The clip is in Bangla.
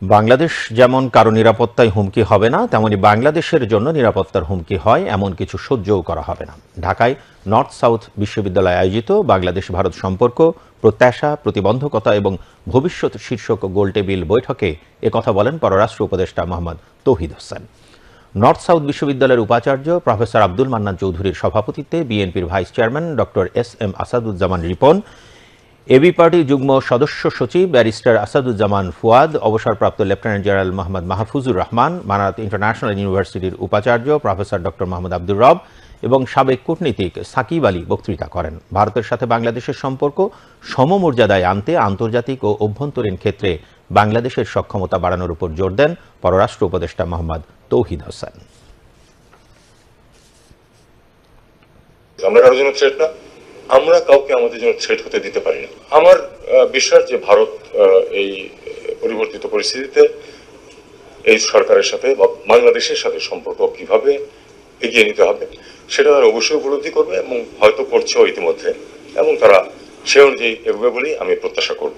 বাংলাদেশ যেমন কারো নিরাপত্তায় হুমকি হবে না, তেমনি বাংলাদেশের জন্য নিরাপত্তার হুমকি হয় এমন কিছু সহ্যও করা হবে না। ঢাকায় নর্থ সাউথ বিশ্ববিদ্যালয়ে আয়োজিত বাংলাদেশ ভারত সম্পর্ক, প্রত্যাশা, প্রতিবন্ধকতা এবং ভবিষ্যৎ শীর্ষক গোলটেবিল বৈঠকে একথা বলেন পররাষ্ট্র উপদেষ্টা মোহাম্মদ তৌহিদ হোসেন। নর্থ সাউথ বিশ্ববিদ্যালয়ের উপাচার্য প্রফেসর আব্দুল মান্নান চৌধুরীর সভাপতিত্বে বিএনপির vice chairman doctor S M. Asaduzzaman Ripon, AB party যুগ্ম সদস্য সচিব ব্যারিস্টার আসাদুজ্জামান ফুয়াদ, অবসরপ্রাপ্ত lieutenant general Mohammad Mahfuzur Rahman, Manat international ইউনিভার্সিটির উপাচার্য প্রফেসর ডক্টর মোহাম্মদ আব্দুর রব এবং সাবেক কূটনীতিক সাকিব আলী বক্তৃতা করেন। ভারতের সাথে বাংলাদেশের সম্পর্ক সমমর্যাদায় আনতে আন্তর্জাতিক ও অভ্যন্তরীণ ক্ষেত্রে বাংলাদেশের সক্ষমতা বাড়ানোর উপর জোর দেন পররাষ্ট্র উপদেষ্টা মোহাম্মদ তৌহিদ হোসেন। আমরা কারোর জন্য থ্রেট না, আমরা কাউকে আমাদের জন্য থ্রেট হতে দিতে পারি না। আমার বিশ্বাস যে ভারত এই পরিবর্তিত পরিস্থিতিতে এই সরকারের সাথে বা বাংলাদেশের সাথে সম্পর্ক কিভাবে এগিয়ে নিতে হবে সেটা তারা অবশ্যই উপলব্ধি করবে এবং হয়তো করছেও ইতিমধ্যে, এবং তারা সে অনুযায়ী এগোবে বলেই আমি প্রত্যাশা করব।